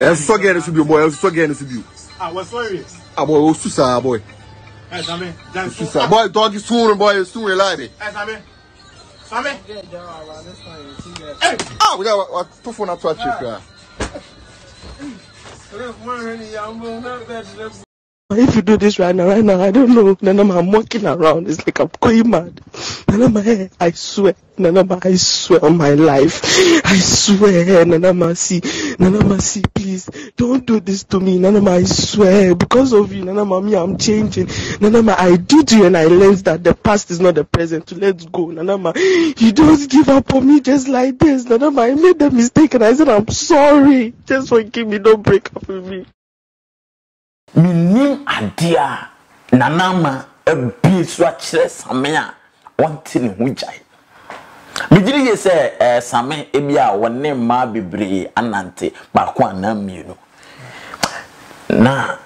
So again, it should be boy. So again, it should be. Ah, what's sorry? Ah, boy, oh, Susa, boy. Hey, Sammy. Susa, boy, dog is soon, boy, soon, lady. Hey, Sammy. Sammy. Hey, ah, we got what to phone at check. If you do this right now, I don't know. Nanama, I'm walking around. It's like I'm going mad. Nanama, I swear. Nanama, I swear on my life. I swear, Nanama, see, please. Don't do this to me. Nanama, I swear. Because of you, Nanama, me, I'm changing. Nanama, I did you and I learned that the past is not the present. So let's go. Nanama, you don't give up on me just like this. Nanama, I made the mistake and I said, I'm sorry. Just forgive me. Don't break up with me. Minim adia nanama ebi so akire samea wonte ne hujai mejiri ye se same ebi a wonne ma bebre anante ba ko anam mienu na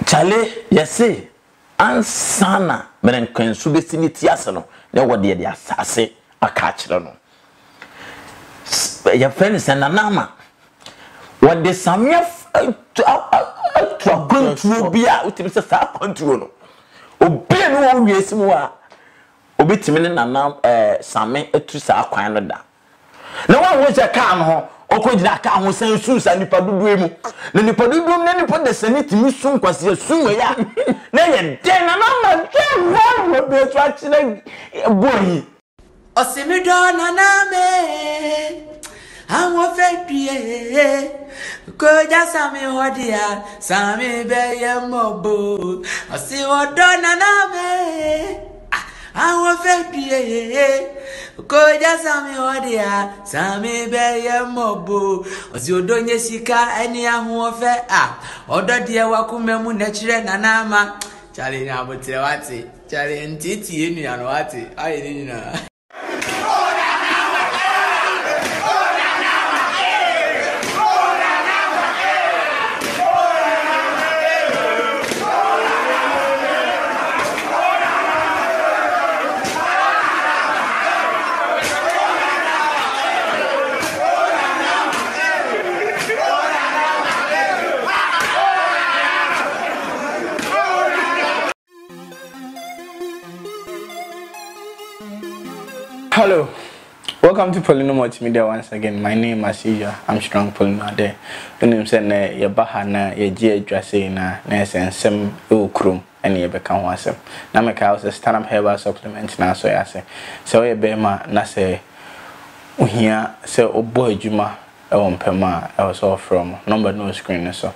chale yese ansana meren kwansu besini tiase no ne wode de asase aka akire no ya friend se nanama wode samea control bia utimi se sa control no obi no wo wiesi mu a obetimi ne nanam same etu sa kwan no da na wa wo je ka no ho okogina ka ho san su sa nipa dudu emu na nipa dudu na nipa de sanitimi su nkwase su we ya na ye de nanam de wo be tu a chire boyi osimido naname Amo fedie koja sami hodia sami beye mobo osi odona name amo fedie koja sami hodia sami beye mobo osi odonye sika eni ahu ofe ododie wakumemu na chire nanama chale na botre wate chale ntiti enu ya no wate ayi ni na. Hello, welcome to Polino Multimedia once again. My name is Asia. I'm Strong Polino there. The name said ye bahana ye G dressing na sem ukrum and ye become wasem. Na make house a stand up herbal supplement na so ya say. So ye bema na say here say oh boy juma pema I was all from number no screen so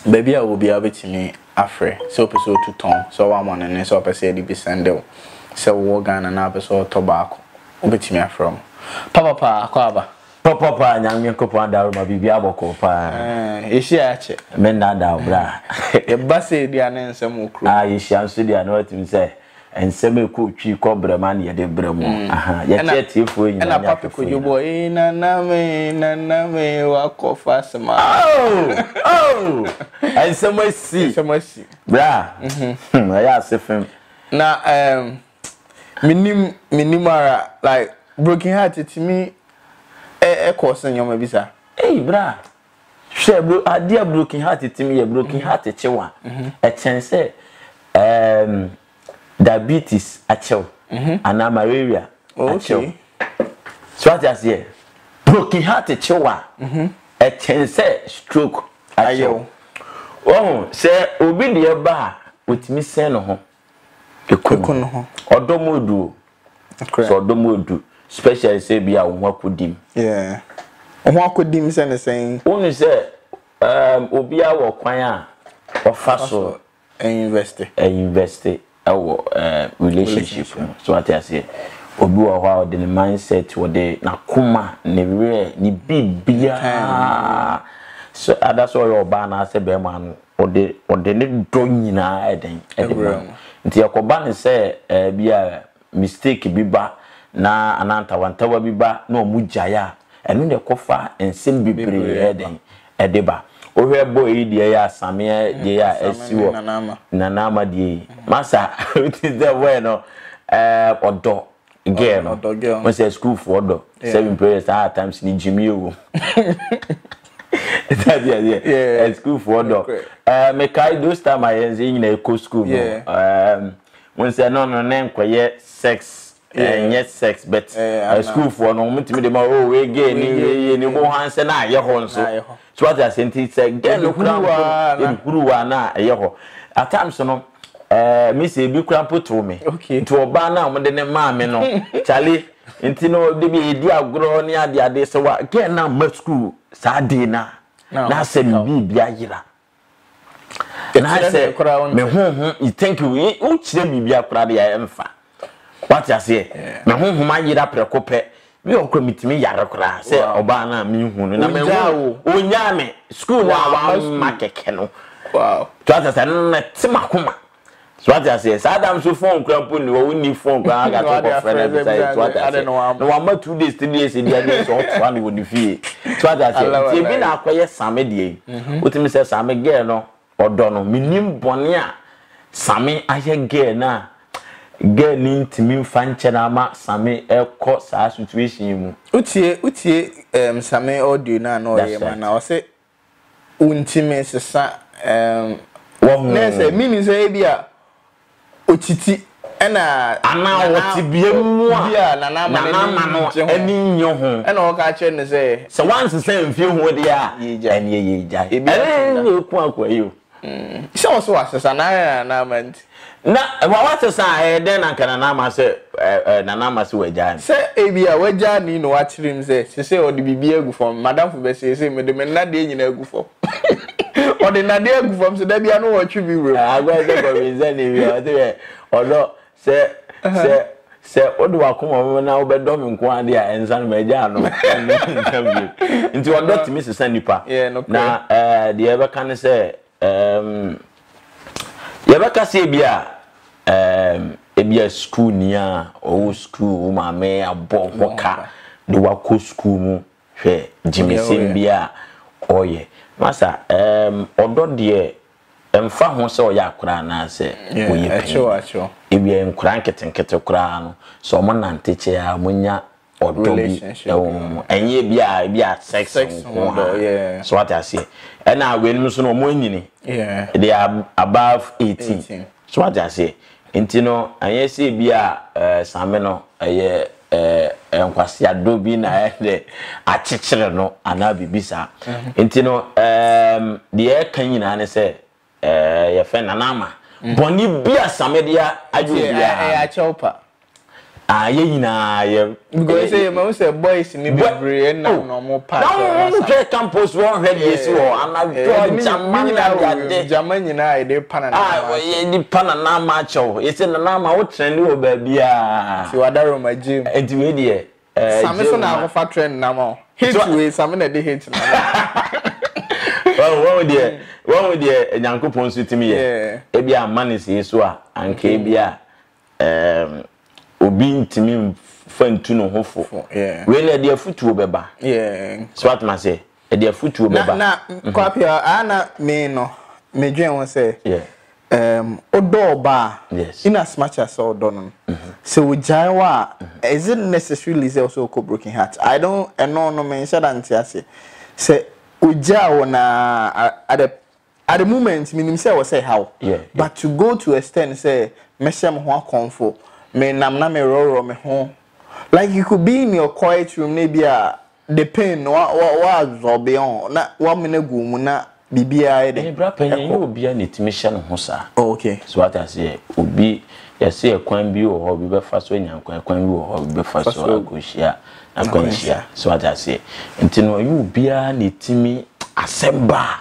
baby I will be able to me afre so episode 2 ton so one on and so person be sendel. So Wogan and Abyssal tobacco. Obetime from Papa Kwaba. papa nyame kopo daruma bibia boko pa Ache men na da bra e base dia na nsem okro yeshi anso dia na watim se ensem eku twi kobra ma na ye de bra mu ye che tiefo nyina na papa ko jobo na me wa kofa sema ensem asi bra ya sefem na minimara like broken heart to me course nyoma bisa bra she bro adia broken heart to me ye broken heart chewa a chance diabetes achew ana malaria achew so what you say broken heart chewa a chance stroke achew oh say obi de ba otimi sen no ho ekunu ho odomodu so odomodu special say bia wo akodim wo akodim say ne sen wonu say obi a wo kwan a ofa so invest our relationship so what I say obi wo ho the mindset wo de na kuma ne re ni bibia so that's all your ba na say be man ode ne do nyina eden nti yakoba ne say bia mistake biba na ananta wantawa biba na omujaya enu ne kofa ensem bibre eden edeba ohwe boy die ya same die ya esiwo nanama die masa it is the way no odo girl when say school for do 7 periods at times ni Jimmy o that yeah school for do me kai those time I in a school when say no nkweye sex yet sex but school for no mutimi de ma oh we gay ni bo hanse na ye ho nso so what I say say girl no kura na ye ho at times no me say bi kura poto me to oba na mo de ne ma me no chale nti no de bi edi agro ni ade se wa girl na ma school sa de na say bi bia yira na say me you think we o chire bi bia kura de ya emfa what I say me ma yira prekope me okro mitimi yare kura say oba na me hu no na me onya me school na wa makeke no wow to ata say na timakoma so what I say Adam so phone crampo ni wo ni phone kwa ga to friend say what I say no wa 2 days 3 days dey so one wo di fie so what I say ti bi na akoye same dey otimi say same girl no odo no minim bone a same aye girl na girl ni ntimi fanche na ma same ekọ sa situation mu utie same audio na no ye ma na o say untimi sesa na say mini say bia otiti ena ana woti biemu bia na ma no eni nyo ho ena o ka che ne say so once say mfie ho de a eni ye ja eni ku akwayo so so asesa na man na what say den na kana na ma say na na ma say waja say ebia waja ni no wa chirim say o de bibia gu fom madam fu be say me de me na de nyina gu fom o de na de gu fom so da bia no wa twi bi we agwa say for reason ni o de odo say odo akoma na wo be do me nko ade a ensan ma ja no nti odo timi sesa nipa na de ebe kan say yabaka say bia ebia school ni a o school ma me abo hoka de wako school mu hwe jimisim bia oye masa odo de emfa ho se oya akura na se oye acho ebia enkura nketenkete kura no so mo nanteche a munya odo bi enye bia sex so what I say and now when so no mo nyini they are above 18 so what I say intino anye se bia same no eye enkwase adobi na de achechire no ana bibisa intino de kan nyina ne se ye fe nanama boni bia same dia ajo bia achopa aye nyina ye go say ma say boys ni bebre na no mo part no campus won head yes wo ana jaman nyina e dey panana ye di panana ma chow ye say na ma wo trend wo ba bia ti wadaro ma gym enti we de same so na go fa trend na ma hit we same na dey hit na wo de nyankopon so timi ye e bia manis yeso a anka e bia obi ntimi fantu no hofo we na de afutuo beba so what ma say e de afutuo beba na kwapia ana me no me dwen won say odo ba in as much as odo no so we jaiwa is it necessarily say also a broken heart I don't no me said anti say uja na at the moment minim say we say how but to go to extend say mesem ho akonfo me nam na me roro me ho like you could be in your quiet room maybe the pain wa absorb on na wa me na gu mu na bibia de bra pen you obi a netimi hye no ho sa okay so what I say obi ya say kwan bi wo ho bi be fa so nyankwan kwan bi wo ho bi be fa so akohia akwanhia so what I say ntino you obi a netimi asemba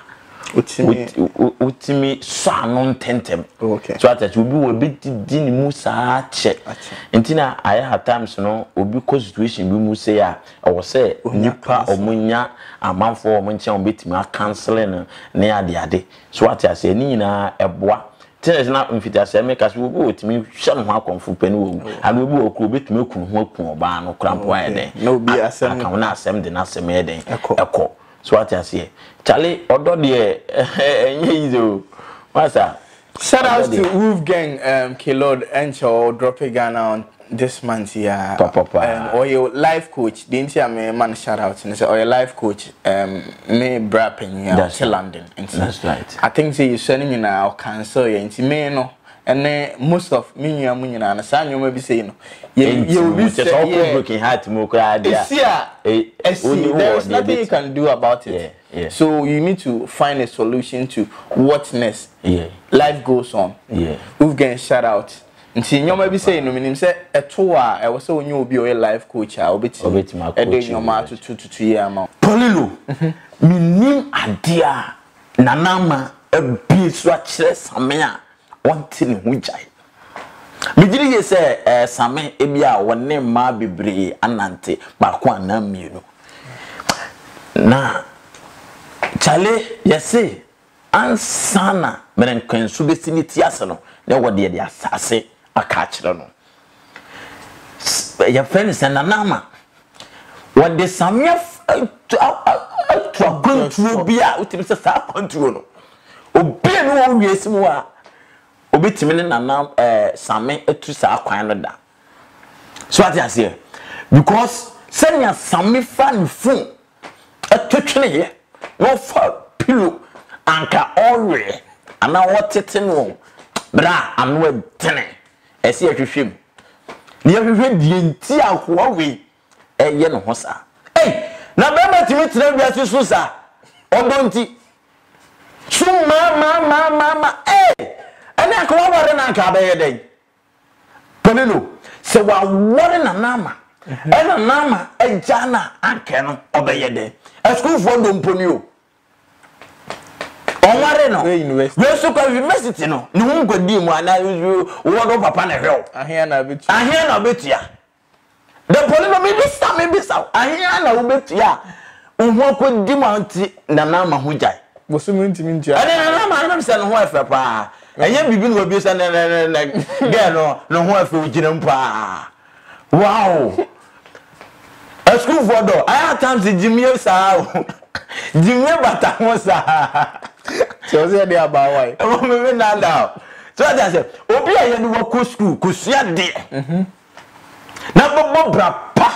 utimi sano tentem okay so that obi wo be di ni mu saa che ntina aya ha times no obi ko situation bi mu say a o say nipa omunya amanfo omunche on betimi a canceling ne ade so what I say ni na eboa tins na mfita say make as obi otimi hye no ho akonfo pani wo and obi wo ko betimi akunu ho akun oba no krampo aye no obi asem aka na asem de na asem ye den ekọ so what I say Charlie odo de enye izo masa shout out to Wolf Gang Kilod Encho drop a Ghana on this month here. Papa. Or your life coach. Didn't you man shout out and say or your life coach me brapping here to London. That's right. I think say you sending me now cancel you and me no. And then most of me and na san you maybe say no. You be just all broken heart mo cry there. There's nothing you can do about it. Yeah. So you need to find a solution to what next. Yeah. Life goes on. Yeah. We've getting shout out. Nti nyoma bi say no minim say eto a e wo say onye obi o life coach a obeti ma coach e dey nyoma to year ma Polilo minim ade a nanama abi so a kire same a wonte ne hu jai migiri ye say same ebi a wonne ma bebre anante ba ko anamienu na chale yese ansana meren kwensu besini tiase no na wode de asase aka kire no ya friend nanama wode samia to control bia utimi se sa control no obi no wo wiesi mu a obetimi ne nanam same etu sa kwan no da so ati ase because senya same fa ne phone etwetwene ye no fa pillow anka already ana wotete no bra anwo tene ese ahwehwem ne ahwehwe die nti ahoa we eye no ho sa na bema timi tire bia su sa odonti su ma ana akwa wore na nka be yedai Polilo se wa wore na nama ena nama ejana anke no obeyede school for domponi o onware no we so kwa university no ne hu ngodi mu ana wo do papa na hwe ahia na betia the Polilo me bisa ahia na wo betia hu akodi mu anti na nama hu jai bosumu ntimi ntia ana na nama na bisa no ho afa pa enye bibi no obi sa na girl no ho afa ugina mpa wow a school for do I at times jimie sa jimie bata ho sa so say dey about why o me na da so that say obi aye no wo school kusua de na bobo bra pa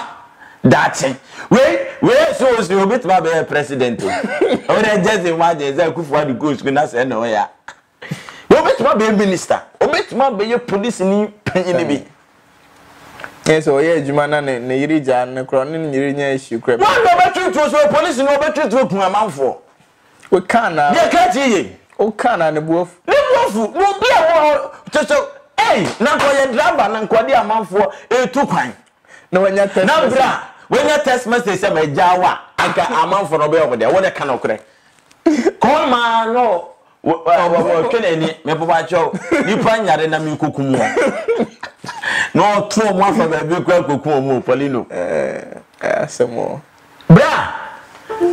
datin we so obi to be president o dey just imagine say kufu adi go school na say no ya obi to be minister obi to be police ni panyin bi. Yes, oh yeah, Jumana ne yiri jan ne kro ne yiri nya issue kra. One no better to so police no better to pun amanfo. We can na. Dey ka ti ye. O can na ne buofu. Ne buofu, no bi e wo to na ko ye driver na ko dey amanfo etu kwan. Na wanya test. Na bra, wanya test message say me jawa aka amanfo no be over there. Wo dey kan okre. Come on no. Wo kenani me papa cho. Nipa nyare na me kokumu. No true mo fa ba bi kwa kokumu mo Polilo. Asemo. Bra.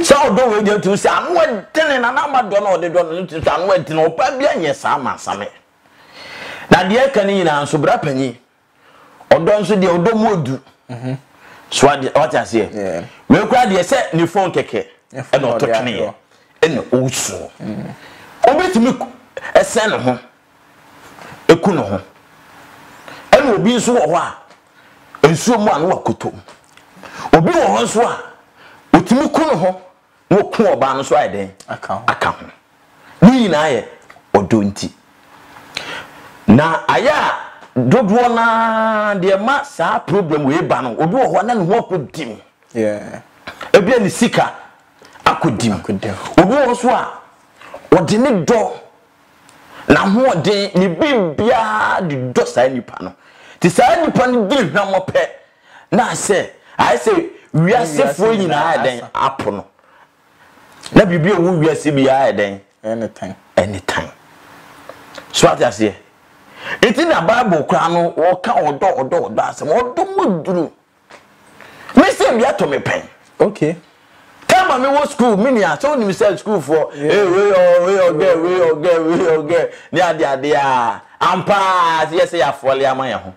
So do we dey to say anu edene na na mado na ode do no to anu edene opa bia nye sa ma same. Na de aka ni na nso bra panyi. Odo nso de odo mu odu. So what I say. Yeah. We kwa de say ni phone keke. E no to twene ye. E no osu. Obetimi esen no ho. Eku no ho. E no obi nso wo ho a. Ensuo mu anu wakotom. Obi wo ho nso a otimi ku no ho wo ku oba no so ayden aka ho ni na ye odonti na aya dodo na de ma sa problem we ba no obi wo ho na ne ho akodim ebia ni sika akodim obi wo so a ode ne do na ho ode ni bibia de do sa nipa no ti sa nipa no di hwamo pe na say I say we are safe for you na den apono na bibi e wo wiase bi ya den anytime so what I say it in the Bible kra no wo ka odo asem odo moduru me say bi ato me pen okay come me wo school me ni aso ni me say school for we okay ni ade ampa yes ya fole amanya ho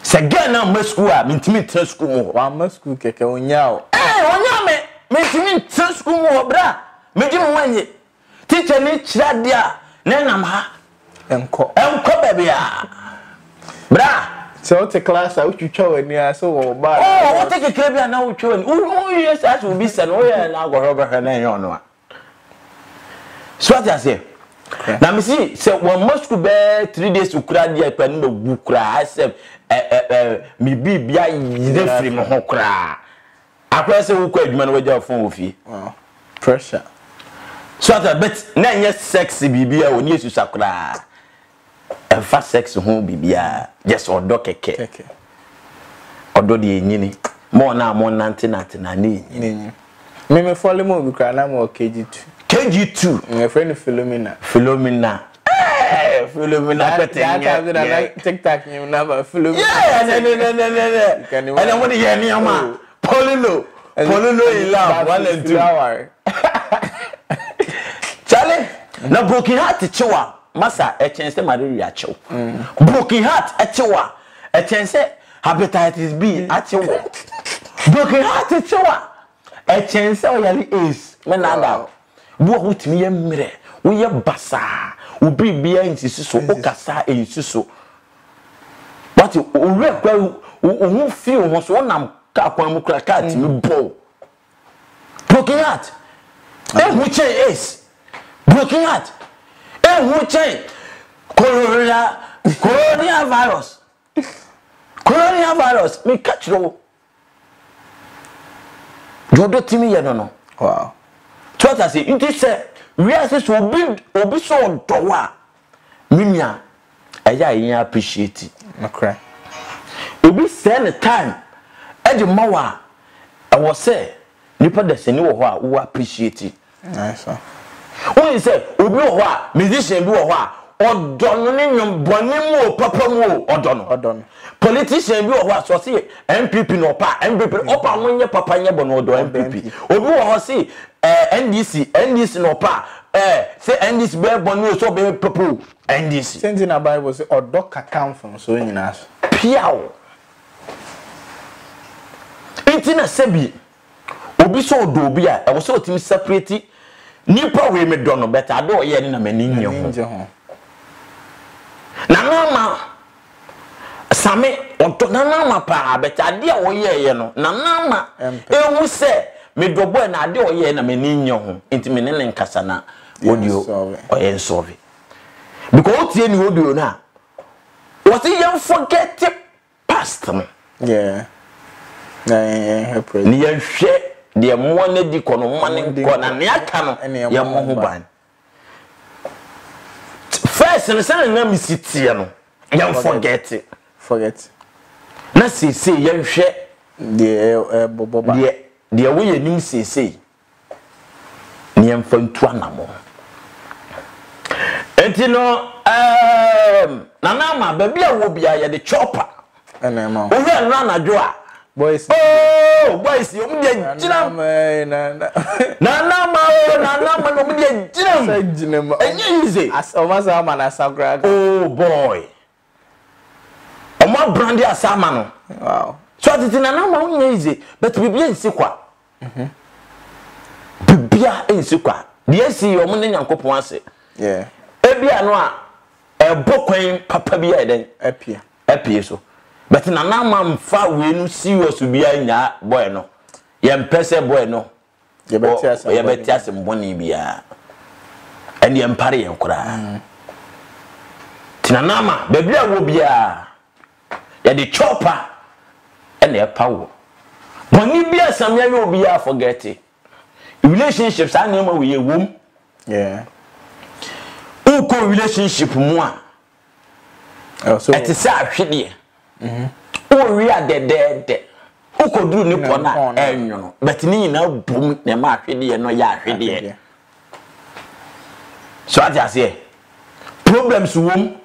se gana ma school a mentimi tra school mo wa ma school keke onyao onya me mentimi tra school mo bra me di mo wanye teacher ni kira dia na nam ha enko bebe a Bra. So what class I would you show when you so bad. Oh, what take a crabby and now chewing. Oh, yes, that will be sent. Oh, yeah, now go over her name on. So what I say? Now, me see, so one must be 3 days to cry, dear pen, no book cry. I said, me be behind free my cry. I press a wood man with your phone with you. Pressure. So I bet 9 years sexy BB when you to sakura. And fast sex home BB, just or dock a cake. Or do the yini. More now, more nantin at Nani. Me follow more because I'm more KG2. KG2. My friend Philomena. Philomena. Philomena. I like TikTok, you never Philomena. Yeah, no. And I want to hear me, Ama. Polino in love. 1 and 2 hours. Charlie, now broken heart to Chiwa. Massa, a chance to Maria Cho. Broken heart at Chiwa. A chance hepatitis B at Chiwa. Broken heart to Chiwa. A chance is. Menada. What me a mirror. We are bassa. We be behind so Okasa and so. But you feel was one am cat me bow. Broken heart. And which is broken heart. And which coronavirus. Me catch you. Jodo Timmy, I don't know. Wow. What I say, it is we are so be so dowa. Minya, I appreciate it. Okay. Obi send the time. Eddie Mawa, I was say, Nipa the same who appreciate it. Nice. When you say, Obi wa, musician do wa, or don bonimo, papa mo, or don. Politician do wa, so see, MPP no pa, MPP, opa when your papa bono do MPP. Obi wa see, NDC no pa, say NDC bear bono so be purple, NDC. Sending a Bible say, or doc account from so in us. Piao. Intina sebi obi so do bia e wo so timi separate nipa we me do no better ado ye ni na mani nye ho na nama same onto na nama pa better ade a wo ye no na nama ehu se me do boy na ade o ye na mani nye ho intimi ne nkasa na audio o ye solve because what ye ni audio na what you forget past me. Yeah. Ni ya hwe de mo na di kono mo ne ko na ne aka no ya mo ho ban first ne say na misiti ya no ya forget na say ya hwe de boboba de wo ye nim say ni em fantu anamo entino na ma ba bia wo bia ya de chopper ena ma o hwe na na jo a boys you mean jinam na no mean jinam and easy as omasa man asagra oh boy omo brandy asama no wow so that na ma easy but bibia nsikwa bibia nsikwa de si omo ne nyankopon ase yeah ebia no a ebokwan papa bia eden apie so but na mfa we no serious bia nya boy no ye mpese boy no ye betias mboni bia and ye mpare ye nkura tinanama bebia wo bia ye de chopper and ye power boni bia samya ye obia forget it relationships anema we ye wom yeah uko relationship mu a so etisa ahwede o wi adedede ukoduru ni pona enyo no but ni na bum na ma ahwede no ya ahwede so ati problems wom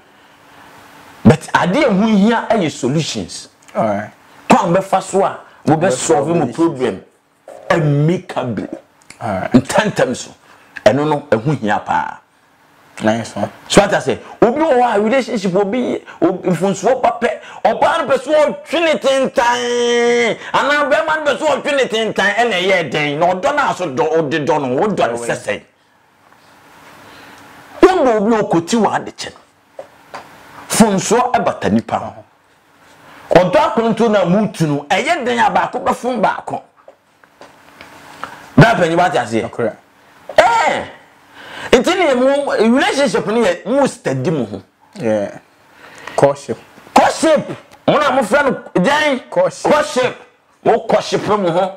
but ade hu hia aye solutions alright kwa be fa so a wo be solve mo problem amicably alright tantam so eno no hu hia pa nice one. So what I say, obi o relationship obi funso pape, oba no person twinitin tan. Ana be man person twinitin tan ene ye den. No do na so do o de do no, o do sese. Obi okoti wa de che. Funso abata nipa ho. odo akonto na mutunu eye den abako befun baako ba panyi ba tiase akora intini mu relationship ni mu steady mu ho courtship muna mo friend den courtship mo courtship mu ho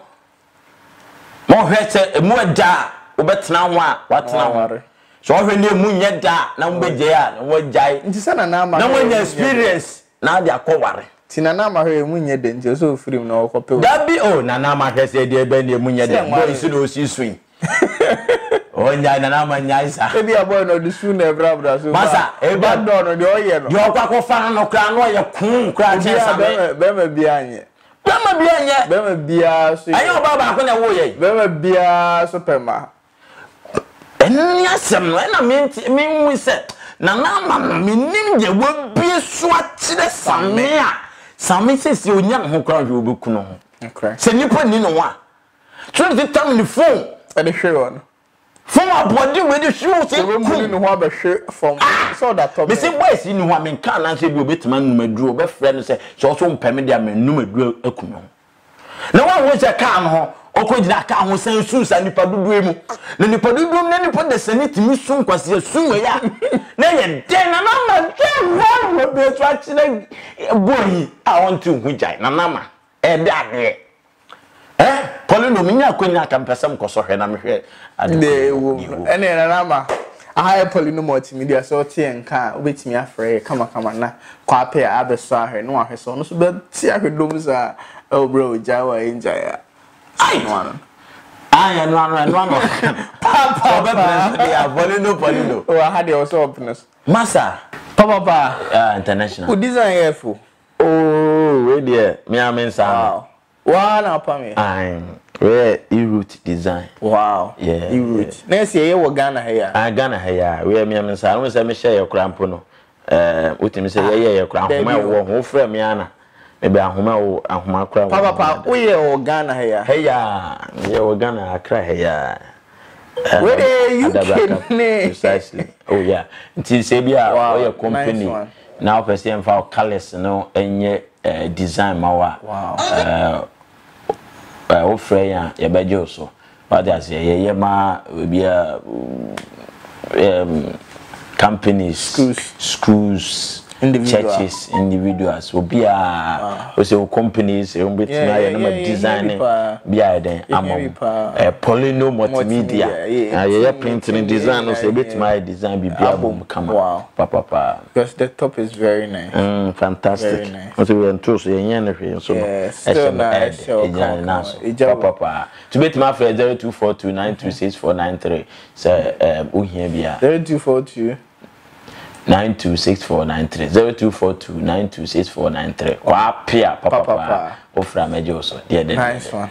mo hwete mu da obetena ho a watena ho so hwe mu nye da na mo beje a na wo jai nti sana na ma na mo nya experience na dia kware tina na ma hwe mu nye de nti so firim na okope dabi na na ma hwese de ebe na mu nye de boy su no si swing onya na na ma nya isa ebi aboy no de su na bra so masa eba do no de oye no yo kwa ko fa no kra no ye kun kra che sabe be ma bia anye be ma bia so ayo baba ko na wo ye be ma bia so pema eni asem no na me nwi se na na ma me nim je wo bi so a kire same se onya ho kra hwe obeku no okay se nipa ni no wa try to tell me phone and the share on from a body with the shoes se we mu ni ho abehwe from so that top me say boys ni ho me kan na se bi obetima numaduro be frɛ no se so mpem dia me numaduro akuno na wa wo se kan ho okojina ka ho san susa nipa dudu emu na nipa dudu na nipa de saniti mi sun kwase sunwe ya na ye den na ma den wa be so a chile boy I want to hujai na nama e de ade Polino minya kwenya akampesam koso hwe na mehwe ade wo ene na nama aha Polino multimedia so tie nka obetimi afre kama na kwa pe abeso ahwe no ahwe so no so be tie ahwedom za bro jawa enjaya ai no papa Polino oh I had also openness masa papa international who design here for oh we there me amensa wow na pa me we e-root design wow yeah e-root na see ye wo Ghana here Ghana here we me amensa we say me share your krampo no utimi say ye krampo ma wo frame me ana ebe ahoma kra papa we o Ghana here ye o Ghana akra here where you can precisely oh yeah until say bia o ye company now person for colors no enye design ma wa wow o freya ye bejo so but as ye ma bia companies schools churches individuals obia o say companies e mbet na ye na design bia den amom Polino multimedia ye printing design o say bet my design bibia bom kama papa because the top is very nice fantastic o say we ento so ye yen na hwe so no papa to bet my 0242926493 say o hia bia 0242 926493 0242926493 kwa pia papa ofra mejo so de nice one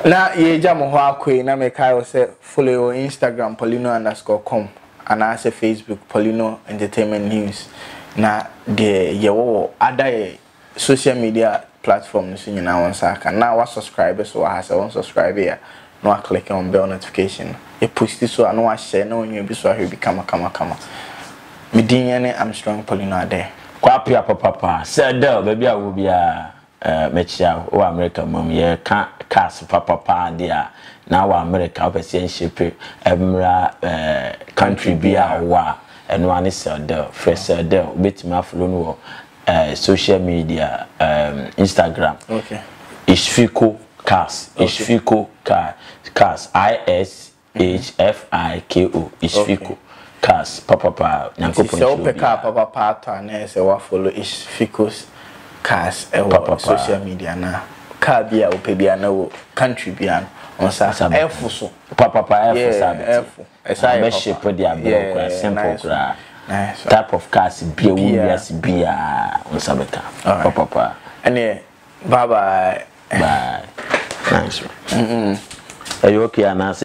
na ye jamo ho akwe na me kai say follow on Instagram polino_com and also Facebook Polino Entertainment News na de ye wo other social media platforms nyina won saka na wa subscribe so wa say won subscribe here no wa click on bell notification e push this so na wa share na onyu bi so ahwe bi kama Midinyane Armstrong Polino ade kwa pia papa said baby a wo bia mechia o America mom ye ka cars papa dia na wa America opese shepe emra country bia wa eno ane said first said betima follow no social media Instagram okay Ishfiko cars Ishfiko cars ISHFIKO Ishfiko cars papa nyankopon so papa to na say wa follow Ishfiko's cars social media na car bia opebia na wo country bia on sa F so papa F sabe F esa be shape dia bro simple kra type of cars bia wo bias bia on sabeka papa and bye bye nice are you okay Anas